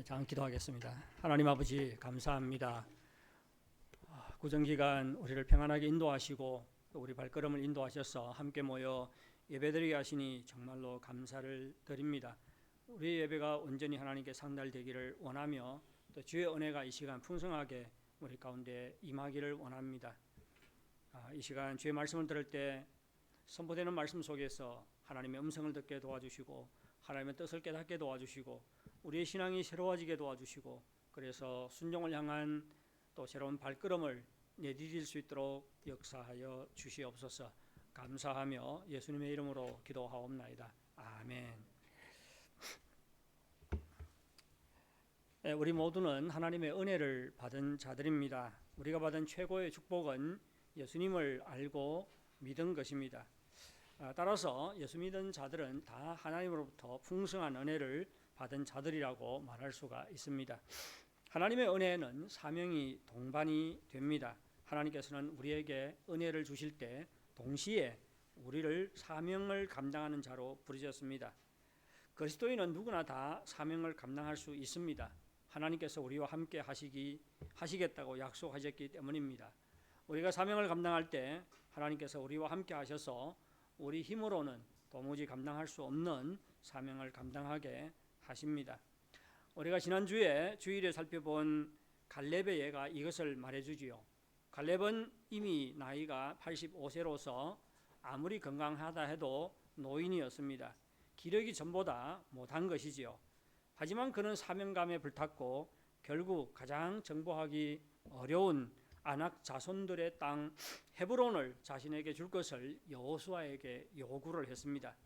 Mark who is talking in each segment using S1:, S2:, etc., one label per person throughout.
S1: 잠깐 기도하겠습니다. 하나님 아버지 감사합니다. 구정기간 우리를 평안하게 인도하시고 또 우리 발걸음을 인도하셔서 함께 모여 예배드리게 하시니 정말로 감사를 드립니다. 우리 예배가 온전히 하나님께 상달되기를 원하며 또 주의 은혜가 이 시간 풍성하게 우리 가운데 임하기를 원합니다. 이 시간 주의 말씀을 들을 때 선포되는 말씀 속에서 하나님의 음성을 듣게 도와주시고 하나님의 뜻을 깨닫게 도와주시고 우리의 신앙이 새로워지게 도와주시고 그래서 순종을 향한 또 새로운 발걸음을 내디딜 수 있도록 역사하여 주시옵소서. 감사하며 예수님의 이름으로 기도하옵나이다. 아멘. 우리 모두는 하나님의 은혜를 받은 자들입니다. 우리가 받은 최고의 축복은 예수님을 알고 믿은 것입니다. 따라서 예수 믿은 자들은 다 하나님으로부터 풍성한 은혜를 받은 자들이라고 말할 수가 있습니다. 하나님의 은혜에는 사명이 동반이 됩니다. 하나님께서는 우리에게 은혜를 주실 때 동시에 우리를 사명을 감당하는 자로 부르셨습니다. 그리스도인은 누구나 다 사명을 감당할 수 있습니다. 하나님께서 우리와 함께 하시겠다고 약속하셨기 때문입니다. 우리가 사명을 감당할 때 하나님께서 우리와 함께 하셔서 우리 힘으로는 도무지 감당할 수 없는 사명을 감당하게 하십니다. 우리가 지난주에 주일에 살펴본 갈렙의 예가 이것을 말해주지요. 갈렙은 이미 나이가 85세로서 아무리 건강하다 해도 노인이었습니다. 기력이 전보다 못한 것이지요. 하지만 그는 사명감에 불탔고 결국 가장 정복하기 어려운 아낙 자손들의 땅 헤브론을 자신에게 줄 것을 여호수아에게 요구를 했습니다.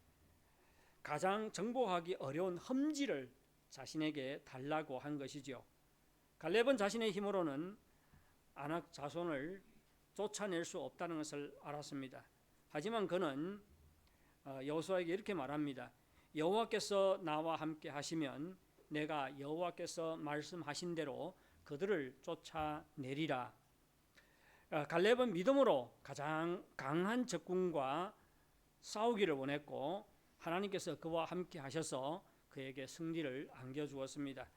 S1: 가장 정복하기 어려운 험지를 자신에게 달라고 한 것이죠. 갈렙은 자신의 힘으로는 아낙 자손을 쫓아낼 수 없다는 것을 알았습니다. 하지만 그는 여호수아에게 이렇게 말합니다. 여호와께서 나와 함께 하시면 내가 여호와께서 말씀하신 대로 그들을 쫓아내리라. 갈렙은 믿음으로 가장 강한 적군과 싸우기를 원했고 하나님께서 그와 함께 하셔서 그에게 승리를 안겨주었습니다.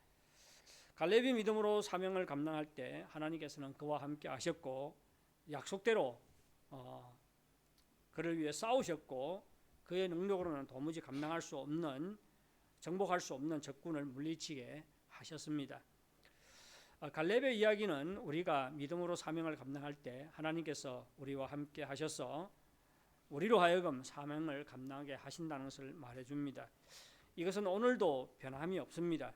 S1: 갈렙이 믿음으로 사명을 감당할 때 하나님께서는 그와 함께 하셨고 약속대로 그를 위해 싸우셨고 그의 능력으로는 도무지 감당할 수 없는 정복할 수 없는 적군을 물리치게 하셨습니다. 갈렙의 이야기는 우리가 믿음으로 사명을 감당할 때 하나님께서 우리와 함께 하셔서 우리로 하여금 사명을 감당하게 하신다는 것을 말해줍니다. 이것은 오늘도 변함이 없습니다.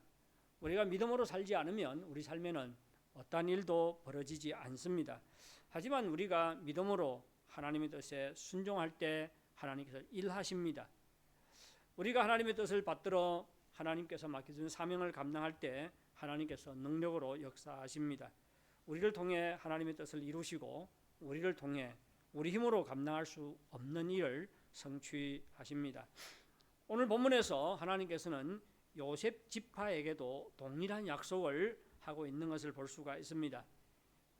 S1: 우리가 믿음으로 살지 않으면 우리 삶에는 어떠한 일도 벌어지지 않습니다. 하지만 우리가 믿음으로 하나님의 뜻에 순종할 때 하나님께서 일하십니다. 우리가 하나님의 뜻을 받들어 하나님께서 맡겨준 사명을 감당할 때 하나님께서 능력으로 역사하십니다. 우리를 통해 하나님의 뜻을 이루시고 우리를 통해 우리 힘으로 감당할 수 없는 일을 성취하십니다. 오늘 본문에서 하나님께서는 요셉 지파에게도 동일한 약속을 하고 있는 것을 볼 수가 있습니다.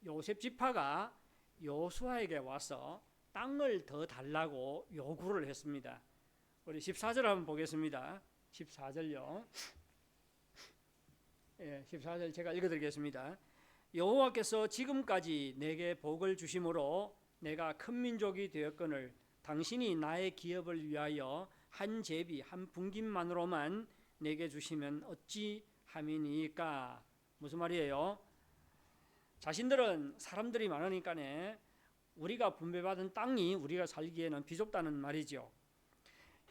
S1: 요셉 지파가 여호수아에게 와서 땅을 더 달라고 요구를 했습니다. 우리 14절 한번 보겠습니다. 14절요. 14절 제가 읽어드리겠습니다. 여호와께서 지금까지 내게 복을 주심으로 내가 큰 민족이 되었거늘 당신이 나의 기업을 위하여 한 제비 한 분깃만으로만 내게 주시면 어찌 함이니까. 무슨 말이에요? 자신들은 사람들이 많으니까 우리가 분배받은 땅이 우리가 살기에는 비좁다는 말이죠.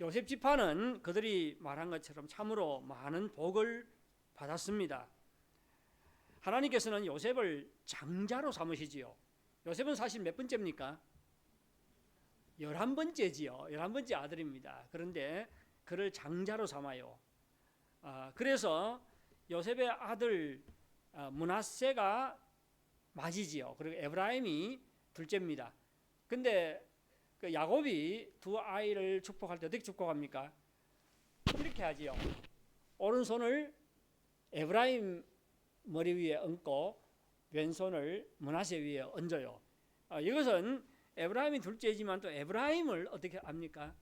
S1: 요셉 지파는 그들이 말한 것처럼 참으로 많은 복을 받았습니다. 하나님께서는 요셉을 장자로 삼으시지요. 요셉은 사실 몇 번째입니까? 11번째지요. 11번째 아들입니다. 그런데 그를 장자로 삼아요. 그래서 요셉의 아들 므낫세가 맞이지요. 그리고 에브라임이 둘째입니다. 근데 그 야곱이 두 아이를 축복할 때 어떻게 축복합니까? 이렇게 하지요. 오른손을 에브라임 머리 위에 얹고 왼손을 므낫세 위에 얹어요. 이것은 에브라임이 둘째지만 또 에브라임을 어떻게 합니까?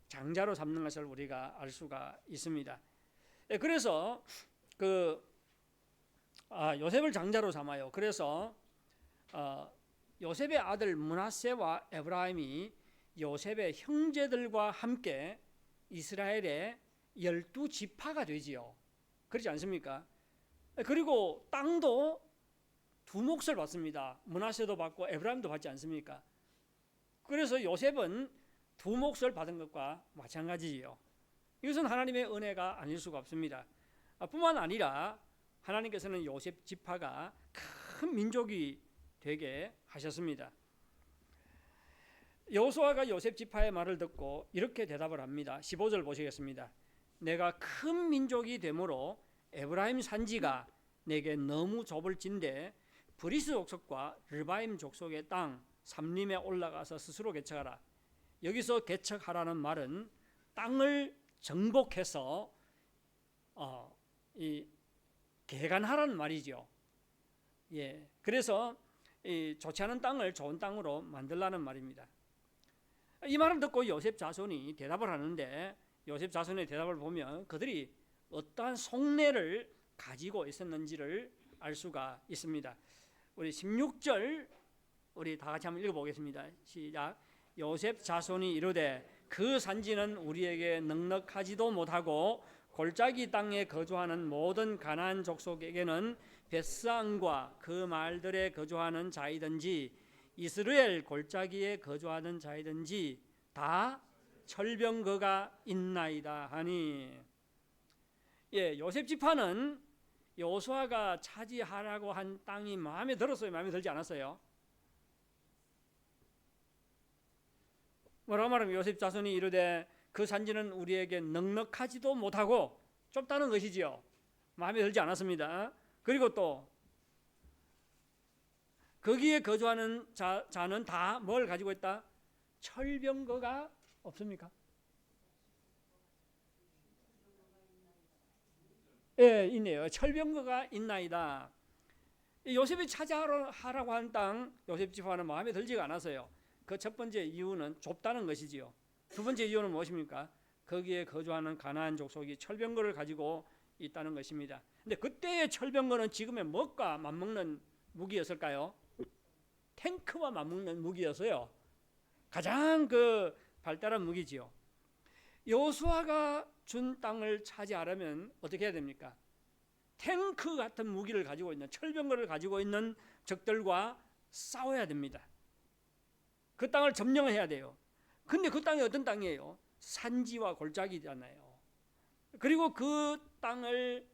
S1: 장자로 삼는 것을 우리가 알 수가 있습니다. 그래서 요셉을 장자로 삼아요. 그래서 요셉의 아들 므낫세와 에브라임이 요셉의 형제들과 함께 이스라엘의 12지파가 되지요. 그렇지 않습니까? 그리고 땅도 두 몫을 받습니다. 므낫세도 받고 에브라임도 받지 않습니까? 그래서 요셉은 두 몫을 받은 것과 마찬가지지요. 이것은 하나님의 은혜가 아닐 수가 없습니다. 뿐만 아니라 하나님께서는 요셉 지파가 큰 민족이 되게 하셨습니다. 여호수아가 요셉 지파의 말을 듣고 이렇게 대답을 합니다. 15절 보시겠습니다. 내가 큰 민족이 되므로 에브라임 산지가 내게 너무 좁을진데 브리스 족속과 르바임 족속의 땅 삼림에 올라가서 스스로 개척하라. 여기서 개척하라는 말은 땅을 정복해서 개간하라는 말이죠. 예, 그래서 좋지 않은 땅을 좋은 땅으로 만들라는 말입니다. 이 말을 듣고 요셉 자손이 대답을 하는데 요셉 자손의 대답을 보면 그들이 어떠한 속내를 가지고 있었는지를 알 수가 있습니다. 우리 16절 우리 다 같이 한번 읽어보겠습니다. 시작. 요셉 자손이 이르되 그 산지는 우리에게 넉넉하지도 못하고 골짜기 땅에 거주하는 모든 가나안 족속에게는 벳산과 그 말들에 거주하는 자이든지 이스라엘 골짜기에 거주하는 자이든지 다 철병거가 있나이다 하니. 예, 요셉 지파는 여호수아가 차지하라고 한 땅이 마음에 들었어요? 마음에 들지 않았어요? 뭐라고 말하면 요셉 자손이 이르되 그 산지는 우리에게 넉넉하지도 못하고 좁다는 것이지요. 마음에 들지 않았습니다. 그리고 또 거기에 거주하는 자는 다 뭘 가지고 있다? 철병거가 없습니까? 예, 있네요. 철병거가 있나이다. 요셉이 차지하라고 한 땅 요셉 지파는 마음에 들지가 않았어요. 그 첫 번째 이유는 좁다는 것이지요. 두 번째 이유는 무엇입니까? 거기에 거주하는 가나안 족속이 철병거를 가지고 있다는 것입니다. 근데 그때의 철병거는 지금의 뭐가 맞먹는 무기였을까요? 탱크와 맞먹는 무기였어요. 가장 발달한 무기지요. 여호수아가 준 땅을 차지하려면 어떻게 해야 됩니까? 탱크 같은 무기를 가지고 있는 철병거를 가지고 있는 적들과 싸워야 됩니다. 그 땅을 점령해야 돼요. 근데 그 땅이 어떤 땅이에요? 산지와 골짜기잖아요. 그리고 그 땅을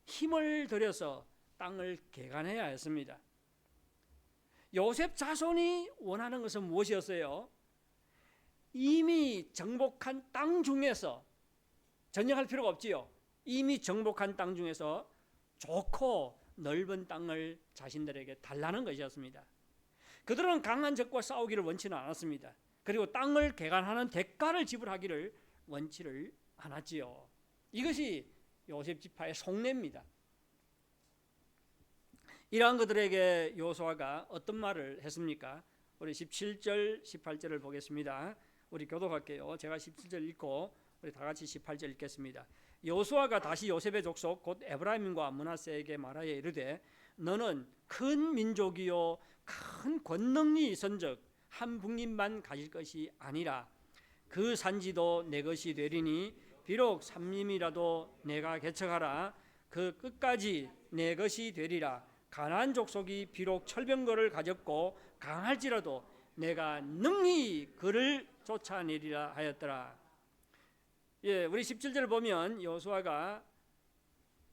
S1: 힘을 들여서 땅을 개간해야 했습니다. 요셉 자손이 원하는 것은 무엇이었어요? 이미 정복한 땅 중에서 전쟁할 필요가 없지요. 이미 정복한 땅 중에서 좋고 넓은 땅을 자신들에게 달라는 것이었습니다. 그들은 강한 적과 싸우기를 원치는 않았습니다. 그리고 땅을 개간하는 대가를 지불하기를 원치를 않았지요. 이것이 요셉 지파의 속내입니다. 이러한 그들에게 여호수아가 어떤 말을 했습니까? 우리 17절 18절을 보겠습니다. 우리 교독할게요. 제가 17절 읽고 우리 다 같이 18절 읽겠습니다. 여호수아가 다시 요셉의 족속 곧 에브라임과 므낫세에게 말하여 이르되 너는 큰 민족이요 큰 권능이 있은즉 한 북림만 가질 것이 아니라 그 산지도 내 것이 되리니 비록 삼림이라도 내가 개척하라 그 끝까지 내 것이 되리라. 가나안 족속이 비록 철병거를 가졌고 강할지라도 내가 능히 그를 쫓아내리라 하였더라. 예, 우리 17절을 보면 여호수아가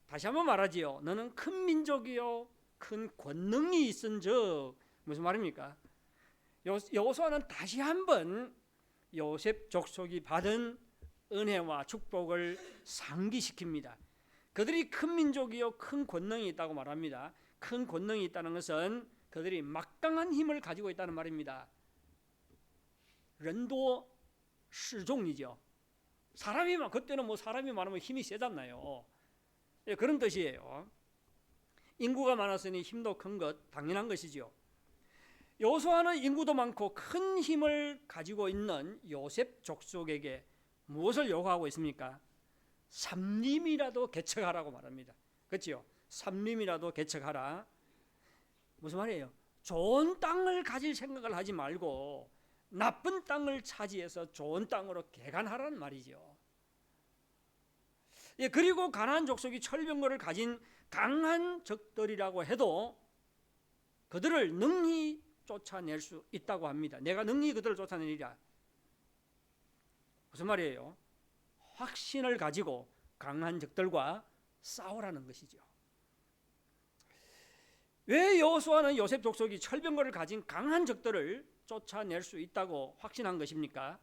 S1: 다시 한번 말하지요. 너는 큰 민족이요 큰 권능이 있은즉 무슨 말입니까? 여호수아는 다시 한번 요셉 족속이 받은 은혜와 축복을 상기시킵니다. 그들이 큰 민족이요 큰 권능이 있다고 말합니다. 큰 권능이 있다는 것은 그들이 막강한 힘을 가지고 있다는 말입니다. 른도 시종이죠. 그때는 사람이 많으면 힘이 세잖아요. 예, 그런 뜻이에요. 인구가 많았으니 힘도 큰 것 당연한 것이지요. 여호수아는 인구도 많고 큰 힘을 가지고 있는 요셉 족속에게 무엇을 요구하고 있습니까? 삼림이라도 개척하라고 말합니다. 그렇죠? 삼림이라도 개척하라. 무슨 말이에요? 좋은 땅을 가질 생각을 하지 말고 나쁜 땅을 차지해서 좋은 땅으로 개간하라는 말이죠. 예, 그리고 가나안 족속이 철병거를 가진 강한 적들이라고 해도 그들을 능히 쫓아낼 수 있다고 합니다. 내가 능히 그들을 쫓아내리라. 무슨 말이에요? 확신을 가지고 강한 적들과 싸우라는 것이죠. 왜 여호수아는 요셉 족속이 철병거를 가진 강한 적들을 쫓아낼 수 있다고 확신한 것입니까?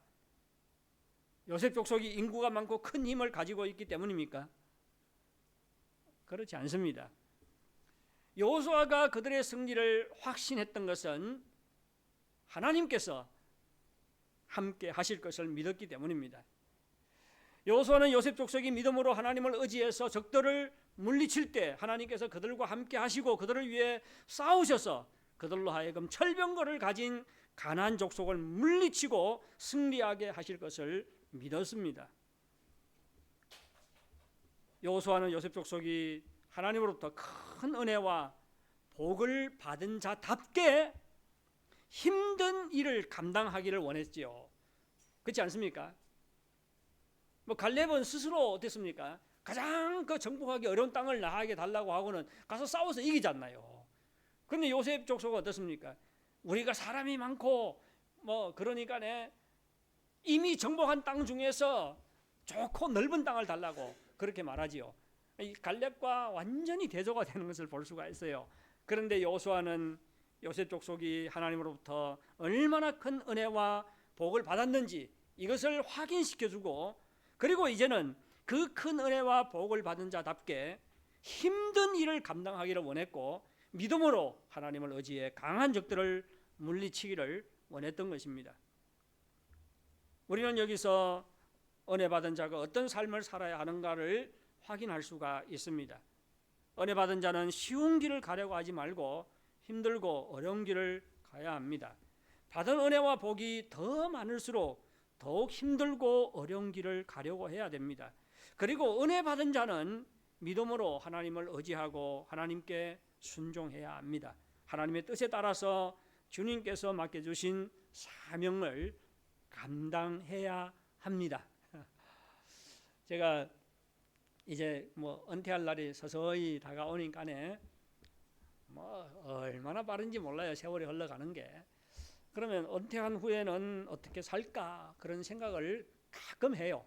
S1: 요셉 족속이 인구가 많고 큰 힘을 가지고 있기 때문입니까? 그렇지 않습니다. 여호수아가 그들의 승리를 확신했던 것은 하나님께서 함께 하실 것을 믿었기 때문입니다. 여호수아는 요셉 족속이 믿음으로 하나님을 의지해서 적들을 물리칠 때 하나님께서 그들과 함께 하시고 그들을 위해 싸우셔서 그들로 하여금 철병거를 가진 가나안 족속을 물리치고 승리하게 하실 것을 믿었습니다. 여호수아는 요셉 족속이 하나님으로부터 큰 은혜와 복을 받은 자답게 힘든 일을 감당하기를 원했지요. 그렇지 않습니까? 갈렙은 스스로 어땠습니까? 가장 정복하기 어려운 땅을 나에게 달라고 하고는 가서 싸워서 이기지 않나요? 그런데 요셉 족속은 어떻습니까? 우리가 사람이 많고 그러니까 이미 정복한 땅 중에서 좋고 넓은 땅을 달라고 그렇게 말하지요. 이 갈렙과 완전히 대조가 되는 것을 볼 수가 있어요. 그런데 여호수아는 요셉 족속이 하나님으로부터 얼마나 큰 은혜와 복을 받았는지 이것을 확인시켜주고, 그리고 이제는 그 큰 은혜와 복을 받은 자답게 힘든 일을 감당하기를 원했고 믿음으로 하나님을 의지해 강한 적들을 물리치기를 원했던 것입니다. 우리는 여기서 은혜 받은 자가 어떤 삶을 살아야 하는가를 확인할 수가 있습니다. 은혜 받은 자는 쉬운 길을 가려고 하지 말고 힘들고 어려운 길을 가야 합니다. 받은 은혜와 복이 더 많을수록 더욱 힘들고 어려운 길을 가려고 해야 됩니다. 그리고 은혜 받은 자는 믿음으로 하나님을 의지하고 하나님께 순종해야 합니다. 하나님의 뜻에 따라서 주님께서 맡겨주신 사명을 감당해야 합니다. 제가 이제 은퇴할 날이 서서히 다가오니까네 얼마나 빠른지 몰라요. 세월이 흘러가는 게. 그러면 은퇴한 후에는 어떻게 살까 그런 생각을 가끔 해요.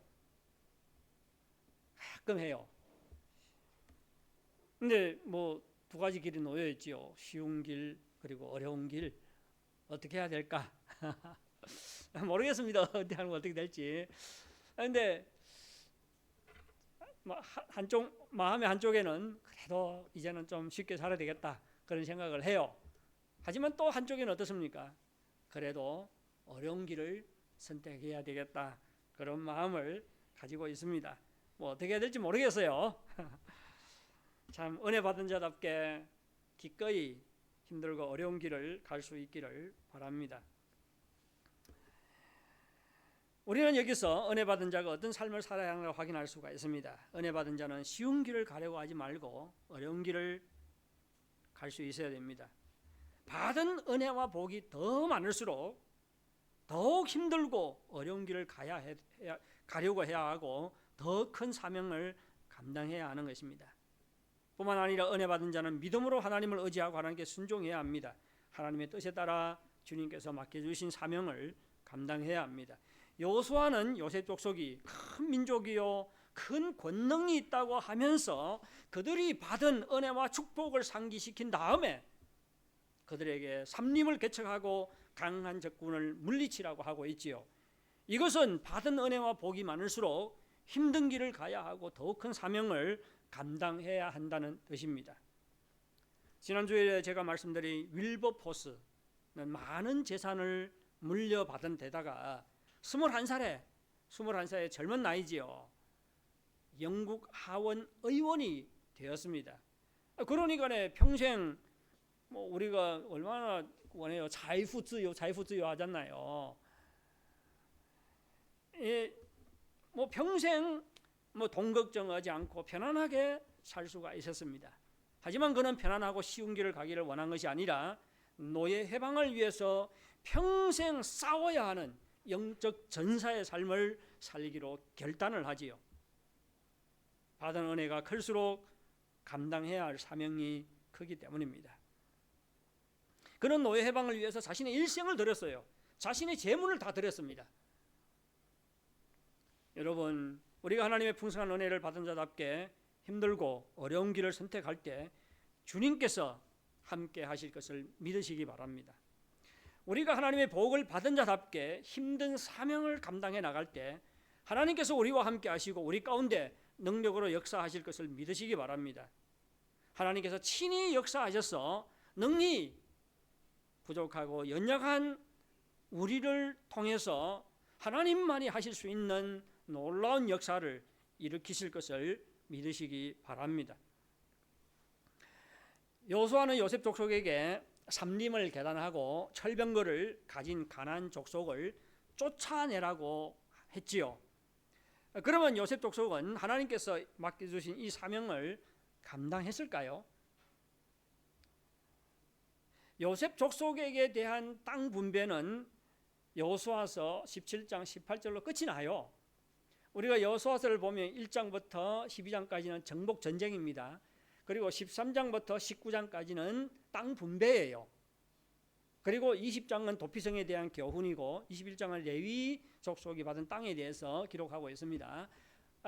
S1: 근데 두 가지 길이 놓여 있지요. 쉬운 길 그리고 어려운 길. 어떻게 해야 될까? 모르겠습니다. 은퇴하는 거 어떻게 될지. 그런데 한쪽 마음의 한쪽에는 그래도 이제는 좀 쉽게 살아야 되겠다 그런 생각을 해요. 하지만 또 한쪽에는 어떻습니까? 그래도 어려운 길을 선택해야 되겠다 그런 마음을 가지고 있습니다. 어떻게 해야 될지 모르겠어요. 참 은혜 받은 자답게 기꺼이 힘들고 어려운 길을 갈 수 있기를 바랍니다. 우리는 여기서 은혜 받은 자가 어떤 삶을 살아야 하는가 확인할 수가 있습니다. 은혜 받은 자는 쉬운 길을 가려고 하지 말고 어려운 길을 갈 수 있어야 됩니다. 받은 은혜와 복이 더 많을수록 더욱 힘들고 어려운 길을 가려고 해야 하고 더 큰 사명을 감당해야 하는 것입니다. 뿐만 아니라 은혜 받은 자는 믿음으로 하나님을 의지하고 하나님께 순종해야 합니다. 하나님의 뜻에 따라 주님께서 맡겨주신 사명을 감당해야 합니다. 여호수아는 요셉 족속이 큰 민족이요 큰 권능이 있다고 하면서 그들이 받은 은혜와 축복을 상기시킨 다음에 그들에게 삼림을 개척하고 강한 적군을 물리치라고 하고 있지요. 이것은 받은 은혜와 복이 많을수록 힘든 길을 가야 하고 더욱 큰 사명을 감당해야 한다는 뜻입니다. 지난주에 제가 말씀드린 윌버포스는 많은 재산을 물려받은 데다가 21살의 젊은 나이지요. 영국 하원 의원이 되었습니다. 그러니까 평생 우리가 얼마나 원해요. 자유주의 하잖아요. 평생 뭐 돈 걱정하지 않고 편안하게 살 수가 있었습니다. 하지만 그는 편안하고 쉬운 길을 가기를 원한 것이 아니라 노예 해방을 위해서 평생 싸워야 하는 영적 전사의 삶을 살기로 결단을 하지요. 받은 은혜가 클수록 감당해야 할 사명이 크기 때문입니다. 그는 노예 해방을 위해서 자신의 일생을 드렸어요. 자신의 재물을 다 드렸습니다. 여러분, 우리가 하나님의 풍성한 은혜를 받은 자답게 힘들고 어려운 길을 선택할 때 주님께서 함께 하실 것을 믿으시기 바랍니다. 우리가 하나님의 복을 받은 자답게 힘든 사명을 감당해 나갈 때 하나님께서 우리와 함께 하시고 우리 가운데 능력으로 역사하실 것을 믿으시기 바랍니다. 하나님께서 친히 역사하셔서 능히 부족하고 연약한 우리를 통해서 하나님만이 하실 수 있는 놀라운 역사를 일으키실 것을 믿으시기 바랍니다. 여호수아는 요셉 족속에게 삼림을 계단하고 철병거를 가진 가나안 족속을 쫓아내라고 했지요. 그러면 요셉 족속은 하나님께서 맡겨주신 이 사명을 감당했을까요? 요셉 족속에게 대한 땅 분배는 여호수아서 17장 18절로 끝이 나요. 우리가 여호수아서를 보면 1장부터 12장까지는 정복 전쟁입니다. 그리고 13장부터 19장까지는 땅 분배예요. 그리고 20장은 도피성에 대한 교훈이고 21장은 레위 족속이 받은 땅에 대해서 기록하고 있습니다.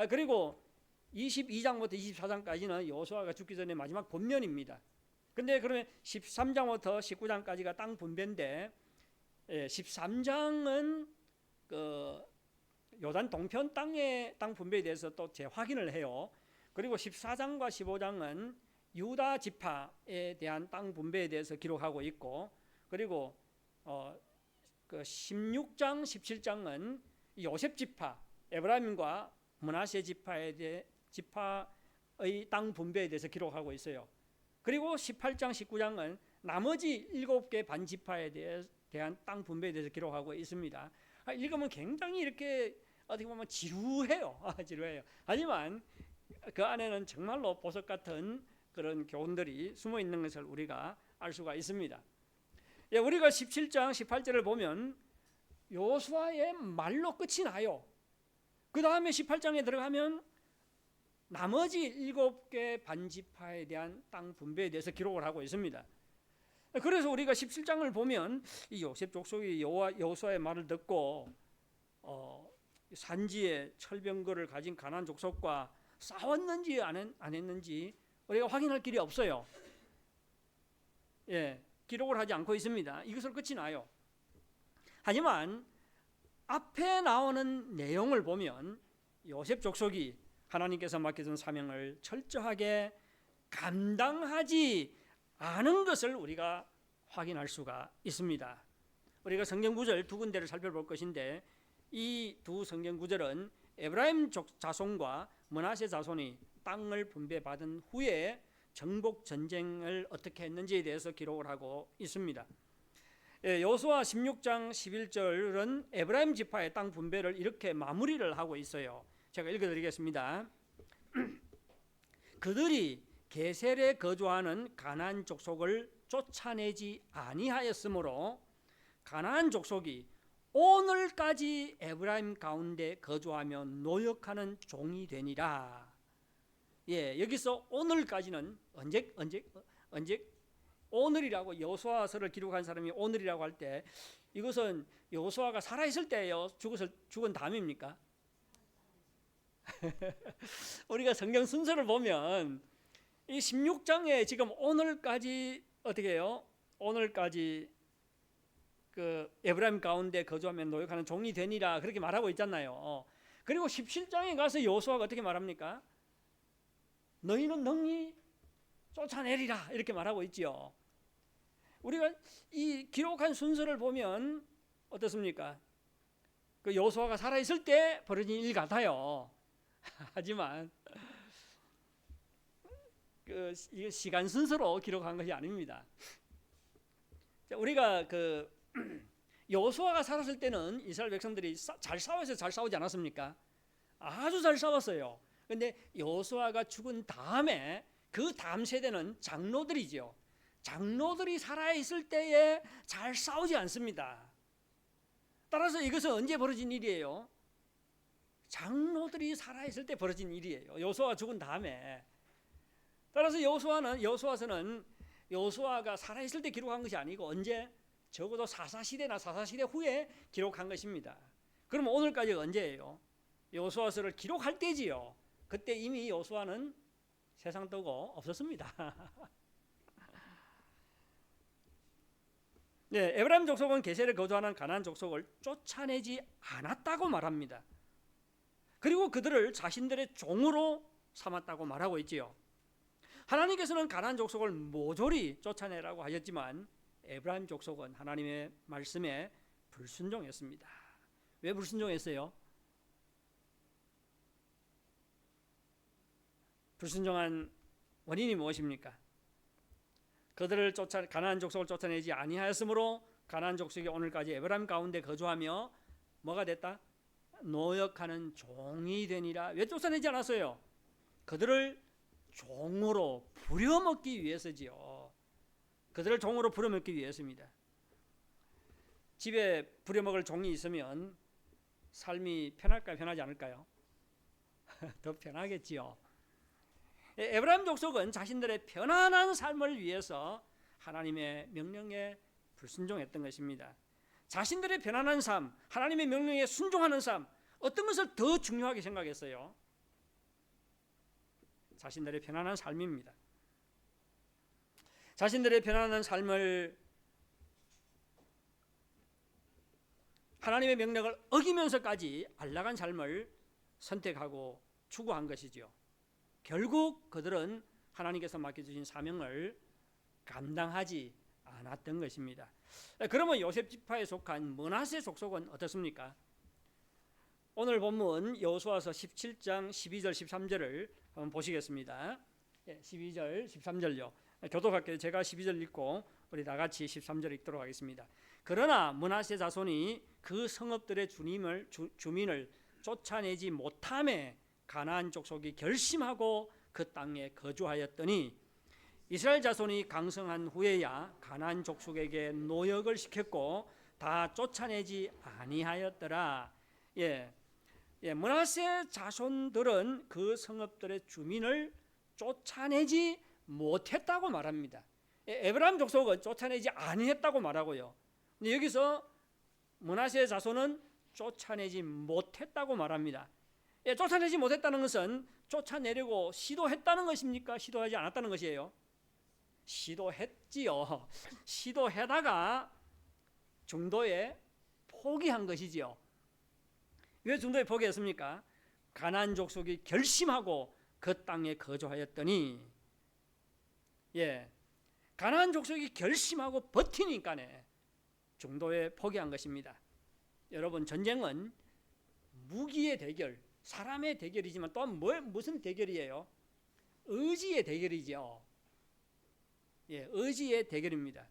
S1: 그리고 22장부터 24장까지는 여호수아가 죽기 전에 마지막 본면입니다. 근데 그러면 13장부터 19장까지가 땅 분배인데 13장은 그 요단 동편 땅의 땅 분배에 대해서 또 재확인을 해요. 그리고 14장과 15장은 유다 지파에 대한 땅 분배에 대해서 기록하고 있고, 그리고 그 16장, 17장은 요셉 지파, 에브라임과 므낫세 지파의 땅 분배에 대해서 기록하고 있어요. 그리고 18장, 19장은 나머지 7개 반지파에 대한 땅 분배에 대해서 기록하고 있습니다. 읽으면 굉장히 이렇게 어떻게 보면 지루해요. 지루해요. 하지만 그 안에는 정말로 보석 같은 그런 교훈들이 숨어 있는 것을 우리가 알 수가 있습니다. 우리가 17장 18절을 보면 여호수아의 말로 끝이 나요. 그 다음에 18장에 들어가면 나머지 7개 반지파에 대한 땅 분배에 대해서 기록을 하고 있습니다. 그래서 우리가 17장을 보면 이 요셉 족속이 여호수아의 말을 듣고 산지에 철병거를 가진 가나안 족속과 싸웠는지 안 했는지 우리가 확인할 길이 없어요. 기록을 하지 않고 있습니다. 이것으로 끝이 나요. 하지만 앞에 나오는 내용을 보면 요셉 족속이 하나님께서 맡겨준 사명을 철저하게 감당하지 않은 것을 우리가 확인할 수가 있습니다. 우리가 성경 구절 두 군데를 살펴볼 것인데 이 두 성경 구절은 에브라임 자손과 므낫세 자손이 땅을 분배받은 후에 정복 전쟁을 어떻게 했는지에 대해서 기록을 하고 있습니다. 여호수아 16장 11절은 에브라임 지파의 땅 분배를 이렇게 마무리를 하고 있어요. 제가 읽어드리겠습니다. 그들이 게셀에 거주하는 가나안 족속을 쫓아내지 아니하였으므로 가나안 족속이 오늘까지 에브라임 가운데 거주하며 노역하는 종이 되니라. 여기서 오늘까지는 언제 오늘이라고 여호수아서를 기록한 사람이 오늘이라고 할 때 이것은 여호수아가 살아있을 때예요? 죽은 다음입니까? 우리가 성경 순서를 보면 이 16장에 지금 오늘까지 어떻게 해요? 오늘까지 그 에브라임 가운데 거주하며 노역하는 종이 되니라 그렇게 말하고 있잖아요. 그리고 17장에 가서 여호수아가 어떻게 말합니까? 너희는 능히 쫓아내리라 이렇게 말하고 있지요. 우리가 이 기록한 순서를 보면 어떻습니까? 그 여호수아가 살아있을 때 벌어진 일 같아요. 하지만 그 시간 순서로 기록한 것이 아닙니다. 우리가 그 여호수아가 살았을 때는 이스라엘 백성들이 잘 싸워서 잘 싸우지 않았습니까? 아주 잘 싸웠어요. 근데 여호수아가 죽은 다음에 그 다음 세대는 장로들이죠. 장로들이 살아있을 때에 잘 싸우지 않습니다. 따라서 이것은 언제 벌어진 일이에요? 장로들이 살아있을 때 벌어진 일이에요. 여호수아가 죽은 다음에. 따라서 여호수아서는 여호수아가 살아있을 때 기록한 것이 아니고 언제? 적어도 사사시대나 사사시대 후에 기록한 것입니다. 그러면 오늘까지가 언제예요? 여호수아서를 기록할 때지요. 그때 이미 여호수아는 세상 떠고 없었습니다. 네, 에브라임 족속은 게셀에 거주하는 가나안 족속을 쫓아내지 않았다고 말합니다. 그리고 그들을 자신들의 종으로 삼았다고 말하고 있지요. 하나님께서는 가나안 족속을 모조리 쫓아내라고 하셨지만 에브라임 족속은 하나님의 말씀에 불순종했습니다. 왜 불순종했어요? 불순종한 원인이 무엇입니까? 그들을 가나안 족속을 쫓아내지 아니하였으므로 가나안 족속이 오늘까지 에브라임 가운데 거주하며 뭐가 됐다? 노역하는 종이 되니라. 왜 쫓아내지 않았어요? 그들을 종으로 부려먹기 위해서지요. 그들을 종으로 부려먹기 위해서입니다. 집에 부려먹을 종이 있으면 삶이 편할까요? 편하지 않을까요? 더 편하겠지요. 에브라임 족속은 자신들의 편안한 삶을 위해서 하나님의 명령에 불순종했던 것입니다. 자신들의 편안한 삶, 하나님의 명령에 순종하는 삶, 어떤 것을 더 중요하게 생각했어요? 자신들의 편안한 삶입니다. 자신들의 편안한 삶을 하나님의 명령을 어기면서까지 안락한 삶을 선택하고 추구한 것이지요. 결국 그들은 하나님께서 맡겨주신 사명을 감당하지 않았던 것입니다. 그러면 요셉 지파에 속한 므낫세 족속은 어떻습니까? 오늘 본문 여호수아서 17장 12절 13절을 한번 보시겠습니다. 12절 13절요. 교독할게요. 제가 12절 읽고 우리 다같이 13절 읽도록 하겠습니다. 그러나 므낫세 자손이 그 성읍들의 주민을 쫓아내지 못함에 가나안 족속이 결심하고 그 땅에 거주하였더니 이스라엘 자손이 강성한 후에야 가나안 족속에게 노역을 시켰고 다 쫓아내지 아니하였더라. 므낫세 자손들은 그 성읍들의 주민을 쫓아내지 못했다고 말합니다. 에브라임 족속은 쫓아내지 아니했다고 말하고요. 근데 여기서 므낫세 자손은 쫓아내지 못했다고 말합니다. 쫓아내지 못했다는 것은 쫓아내려고 시도했다는 것입니까? 시도하지 않았다는 것이에요? 시도했지요. 시도하다가 중도에 포기한 것이지요. 왜 중도에 포기했습니까? 가나안 족속이 결심하고 그 땅에 거주하였더니 가나안 족속이 결심하고 버티니까네 중도에 포기한 것입니다. 여러분, 전쟁은 무기의 대결, 사람의 대결이지만 또한 무슨 대결이에요? 의지의 대결이죠. 의지의 대결입니다.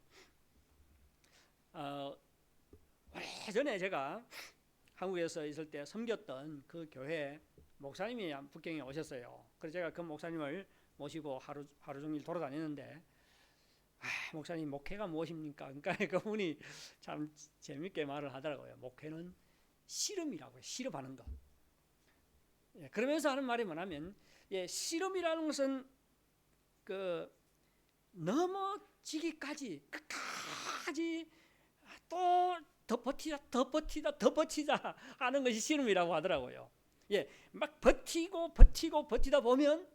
S1: 오래전에 제가 한국에서 있을 때 섬겼던 그 교회 목사님이 북경에 오셨어요. 그래서 제가 그 목사님을 모시고 하루 종일 돌아다녔는데 목사님, 목회가 무엇입니까? 그러니까 그분이 참 재밌게 말을 하더라고요. 목회는 씨름이라고요. 씨름하는 것. 그러면서 하는 말이 뭐냐면 씨름이라는 것은 넘어지기까지 끝까지 또 더 버티자 하는 것이 씨름이라고 하더라고요. 막 버티다 보면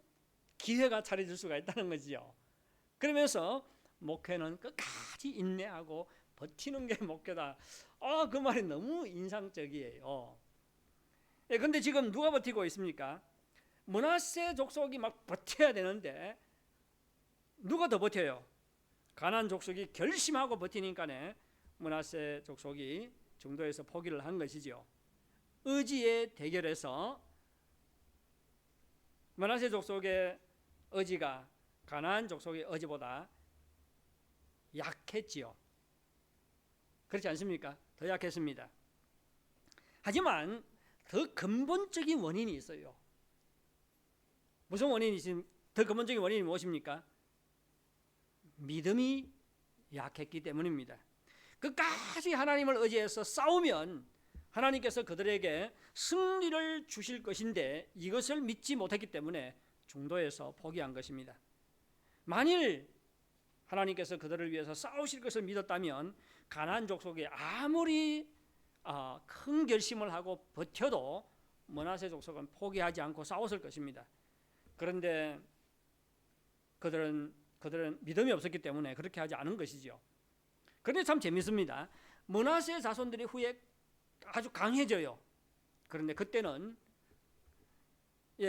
S1: 기회가 차려질 수가 있다는 거지요. 그러면서 목회는 끝까지 인내하고 버티는 게 목회다. 그 말이 너무 인상적이에요. 그런데 지금 누가 버티고 있습니까? 므낫세 족속이 막 버텨야 되는데 누가 더 버텨요? 가나안 족속이 결심하고 버티니까네 므낫세 족속이 중도에서 포기를 한 것이죠. 의지의 대결에서 므낫세 족속의 의지가 가나안 족속의 의지보다 약했지요. 그렇지 않습니까? 더 약했습니다. 하지만 더 근본적인 원인이 있어요. 무슨 원인이 지금 더 근본적인 원인이 무엇입니까? 믿음이 약했기 때문입니다. 끝까지 하나님을 의지해서 싸우면 하나님께서 그들에게 승리를 주실 것인데 이것을 믿지 못했기 때문에 중도에서 포기한 것입니다. 만일 하나님께서 그들을 위해서 싸우실 것을 믿었다면 가나안 족속이 아무리 큰 결심을 하고 버텨도 므낫세 족속은 포기하지 않고 싸웠을 것입니다. 그런데 그들은 믿음이 없었기 때문에 그렇게 하지 않은 것이죠. 그런데 참 재밌습니다. 므낫세 자손들이 후에 아주 강해져요. 그런데 그때는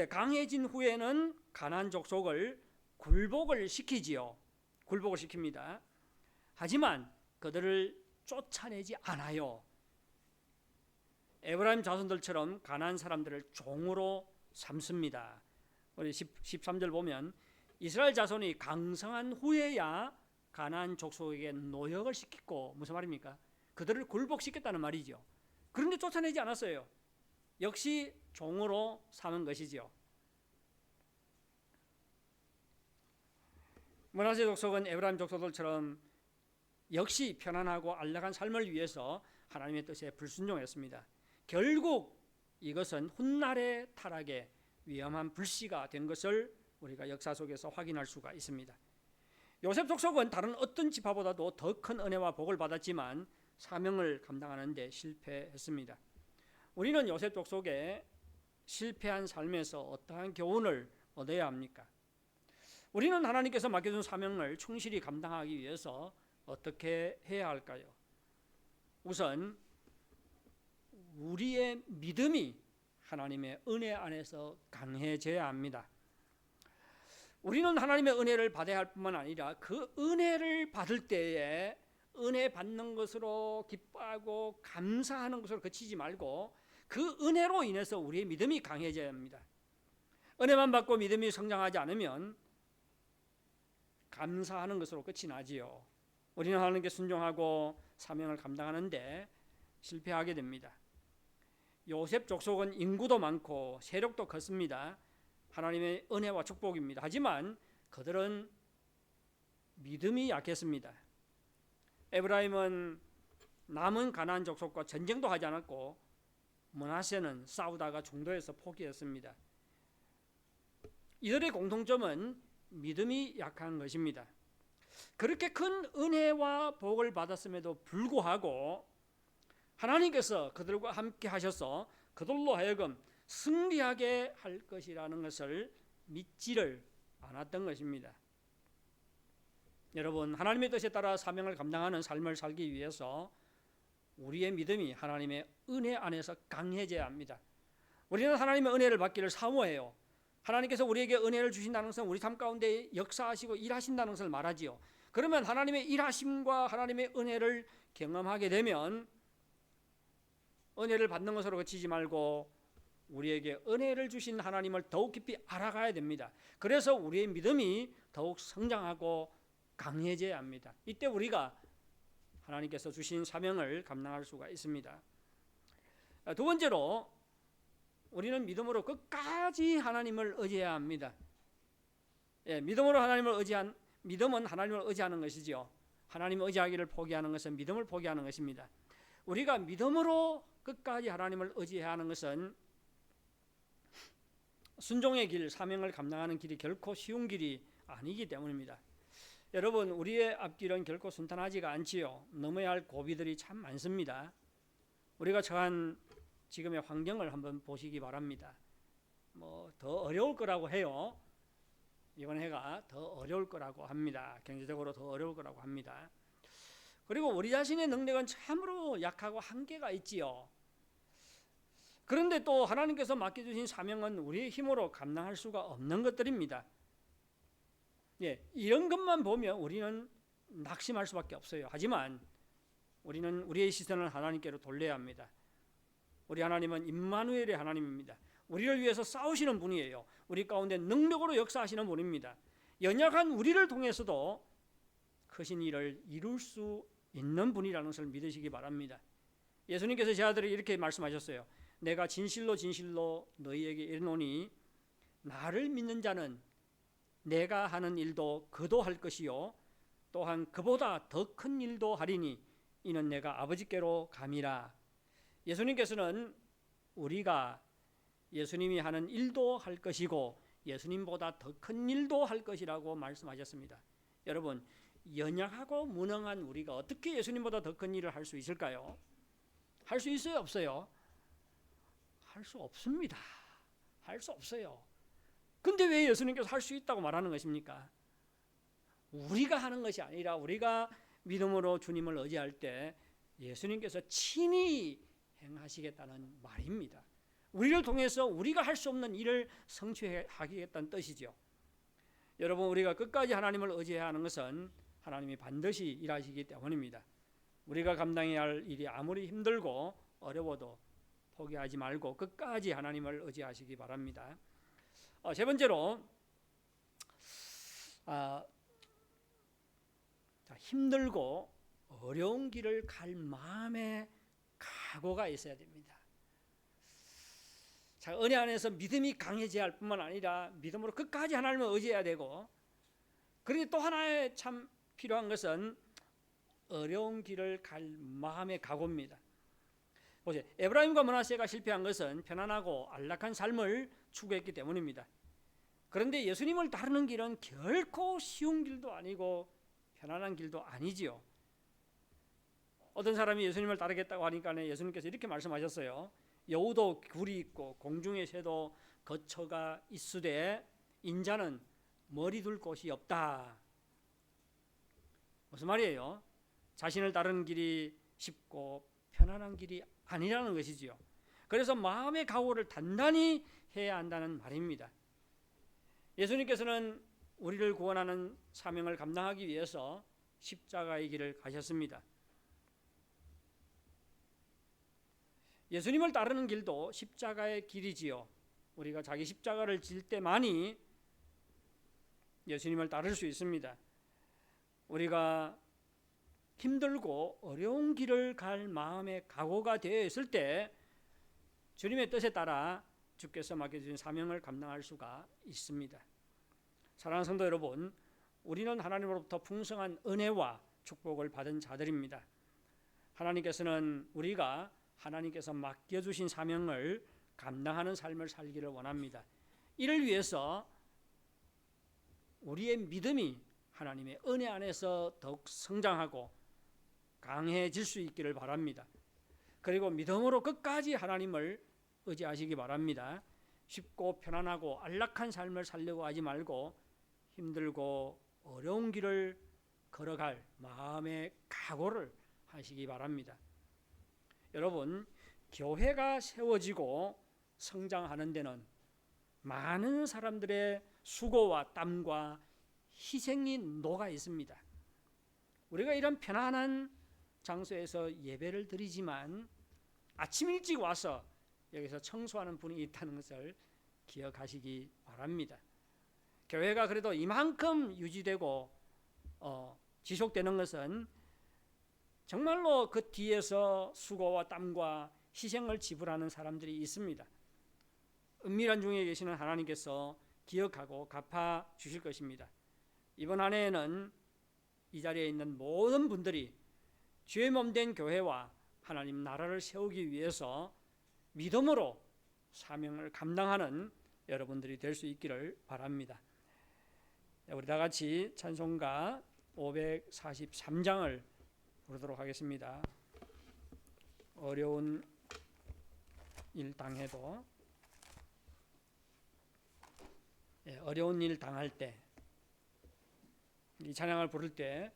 S1: 강해진 후에는 가나안 족속을 굴복을 시키지요. 굴복을 시킵니다. 하지만 그들을 쫓아내지 않아요. 에브라임 자손들처럼 가나안 사람들을 종으로 삼습니다. 우리 13절 보면 이스라엘 자손이 강성한 후에야 가나안 족속에게 노역을 시키고, 무슨 말입니까? 그들을 굴복시켰다는 말이죠. 그런데 쫓아내지 않았어요. 역시 종으로 삼은 것이죠. 므낫세 족속은 에브라임 족속들처럼 역시 편안하고 안락한 삶을 위해서 하나님의 뜻에 불순종했습니다. 결국 이것은 훗날의 타락의 위험한 불씨가 된 것을 우리가 역사 속에서 확인할 수가 있습니다. 요셉 족속은 다른 어떤 지파보다도 더 큰 은혜와 복을 받았지만 사명을 감당하는 데 실패했습니다. 우리는 요셉 족속의 실패한 삶에서 어떠한 교훈을 얻어야 합니까? 우리는 하나님께서 맡겨준 사명을 충실히 감당하기 위해서 어떻게 해야 할까요? 우선 우리의 믿음이 하나님의 은혜 안에서 강해져야 합니다. 우리는 하나님의 은혜를 받아야 할 뿐만 아니라 그 은혜를 받을 때에 은혜 받는 것으로 기뻐하고 감사하는 것으로 그치지 말고 그 은혜로 인해서 우리의 믿음이 강해져야 합니다. 은혜만 받고 믿음이 성장하지 않으면 감사하는 것으로 끝이 나지요. 우리는 하나님께 순종하고 사명을 감당하는데 실패하게 됩니다. 요셉 족속은 인구도 많고 세력도 컸습니다. 하나님의 은혜와 축복입니다. 하지만 그들은 믿음이 약했습니다. 에브라임은 남은 가나안 족속과 전쟁도 하지 않았고 므낫세는 싸우다가 중도에서 포기했습니다. 이들의 공통점은 믿음이 약한 것입니다. 그렇게 큰 은혜와 복을 받았음에도 불구하고 하나님께서 그들과 함께 하셔서 그들로 하여금 승리하게 할 것이라는 것을 믿지를 않았던 것입니다. 여러분, 하나님의 뜻에 따라 사명을 감당하는 삶을 살기 위해서 우리의 믿음이 하나님의 은혜 안에서 강해져야 합니다. 우리는 하나님의 은혜를 받기를 사모해요. 하나님께서 우리에게 은혜를 주신다는 것은 우리 삶 가운데 역사하시고 일하신다는 것을 말하지요. 그러면 하나님의 일하심과 하나님의 은혜를 경험하게 되면 은혜를 받는 것으로 그치지 말고 우리에게 은혜를 주신 하나님을 더욱 깊이 알아가야 됩니다. 그래서 우리의 믿음이 더욱 성장하고 강해져야 합니다. 이때 우리가 하나님께서 주신 사명을 감당할 수가 있습니다. 두 번째로 우리는 믿음으로 끝까지 하나님을 의지해야 합니다. 믿음으로 하나님을 믿음은 하나님을 의지하는 것이죠. 하나님을 의지하기를 포기하는 것은 믿음을 포기하는 것입니다. 우리가 믿음으로 끝까지 하나님을 의지해야 하는 것은 순종의 길, 사명을 감당하는 길이 결코 쉬운 길이 아니기 때문입니다. 여러분, 우리의 앞길은 결코 순탄하지가 않지요. 넘어야 할 고비들이 참 많습니다. 우리가 처한 지금의 환경을 한번 보시기 바랍니다. 더 어려울 거라고 해요. 이번 해가 더 어려울 거라고 합니다. 경제적으로 더 어려울 거라고 합니다. 그리고 우리 자신의 능력은 참으로 약하고 한계가 있지요. 그런데 또 하나님께서 맡겨주신 사명은 우리의 힘으로 감당할 수가 없는 것들입니다. 이런 것만 보면 우리는 낙심할 수밖에 없어요. 하지만 우리는 우리의 시선을 하나님께로 돌려야 합니다. 우리 하나님은 임마누엘의 하나님입니다. 우리를 위해서 싸우시는 분이에요. 우리 가운데 능력으로 역사하시는 분입니다. 연약한 우리를 통해서도 크신 일을 이룰 수 있는 분이라는 것을 믿으시기 바랍니다. 예수님께서 제 아들을 이렇게 말씀하셨어요. 내가 진실로 진실로 너희에게 이르노니 나를 믿는 자는 내가 하는 일도 그도 할 것이요 또한 그보다 더 큰 일도 하리니 이는 내가 아버지께로 감이라. 예수님께서는 우리가 예수님이 하는 일도 할 것이고 예수님보다 더 큰 일도 할 것이라고 말씀하셨습니다. 여러분, 연약하고 무능한 우리가 어떻게 예수님보다 더 큰 일을 할 수 있을까요? 할 수 있어요, 없어요? 할 수 없습니다. 할 수 없어요. 근데 왜 예수님께서 할 수 있다고 말하는 것입니까? 우리가 하는 것이 아니라 우리가 믿음으로 주님을 의지할 때 예수님께서 친히 행하시겠다는 말입니다. 우리를 통해서 우리가 할 수 없는 일을 성취하겠다는 뜻이죠. 여러분, 우리가 끝까지 하나님을 의지해야 하는 것은 하나님이 반드시 일하시기 때문입니다. 우리가 감당해야 할 일이 아무리 힘들고 어려워도 포기하지 말고 끝까지 하나님을 의지하시기 바랍니다. 세 번째로 힘들고 어려운 길을 갈 마음의 각오가 있어야 됩니다. 자, 은혜 안에서 믿음이 강해져야 할 뿐만 아니라 믿음으로 끝까지 하나님을 의지해야 되고, 그런데 또 하나의 참 필요한 것은 어려운 길을 갈 마음의 각오입니다. 보세요. 에브라임과 므낫세가 실패한 것은 편안하고 안락한 삶을 추구했기 때문입니다. 그런데 예수님을 따르는 길은 결코 쉬운 길도 아니고 편안한 길도 아니지요. 어떤 사람이 예수님을 따르겠다고 하니까 예수님께서 이렇게 말씀하셨어요. 여우도 굴이 있고 공중의 새도 거처가 있으되 인자는 머리 둘 곳이 없다. 무슨 말이에요? 자신을 따르는 길이 쉽고 편안한 길이 아니라는 것이지요. 그래서 마음의 각오를 단단히 해야 한다는 말입니다. 예수님께서는 우리를 구원하는 사명을 감당하기 위해서 십자가의 길을 가셨습니다. 예수님을 따르는 길도 십자가의 길이지요. 우리가 자기 십자가를 질 때만이 예수님을 따를 수 있습니다. 우리가 힘들고 어려운 길을 갈 마음의 각오가 되어 있을 때 주님의 뜻에 따라 주께서 맡겨주신 사명을 감당할 수가 있습니다. 사랑하는 성도 여러분, 우리는 하나님으로부터 풍성한 은혜와 축복을 받은 자들입니다. 하나님께서는 우리가 하나님께서 맡겨주신 사명을 감당하는 삶을 살기를 원합니다. 이를 위해서 우리의 믿음이 하나님의 은혜 안에서 더욱 성장하고 강해질 수 있기를 바랍니다. 그리고 믿음으로 끝까지 하나님을 의지하시기 바랍니다. 쉽고 편안하고 안락한 삶을 살려고 하지 말고 힘들고 어려운 길을 걸어갈 마음의 각오를 하시기 바랍니다. 여러분, 교회가 세워지고 성장하는 데는 많은 사람들의 수고와 땀과 희생이 녹아 있습니다. 우리가 이런 편안한 장소에서 예배를 드리지만 아침 일찍 와서 여기서 청소하는 분이 있다는 것을 기억하시기 바랍니다. 교회가 그래도 이만큼 유지되고 지속되는 것은 정말로 그 뒤에서 수고와 땀과 희생을 지불하는 사람들이 있습니다. 은밀한 중에 계시는 하나님께서 기억하고 갚아 주실 것입니다. 이번 한 해에는 이 자리에 있는 모든 분들이 주의 몸된 교회와 하나님 나라를 세우기 위해서 믿음으로 사명을 감당하는 여러분들이 될 수 있기를 바랍니다. 우리 다 같이 찬송가 543장을 부르도록 하겠습니다. 어려운 일 당해도, 어려운 일 당할 때 이 찬양을 부를 때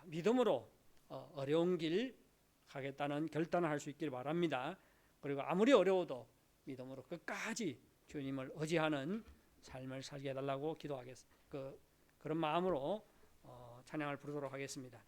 S1: 믿음으로 어려운 길 가겠다는 결단을 할 수 있기를 바랍니다. 그리고 아무리 어려워도 믿음으로 끝까지 주님을 의지하는 삶을 살게 해달라고 기도하겠습니다. 그런 마음으로 찬양을 부르도록 하겠습니다.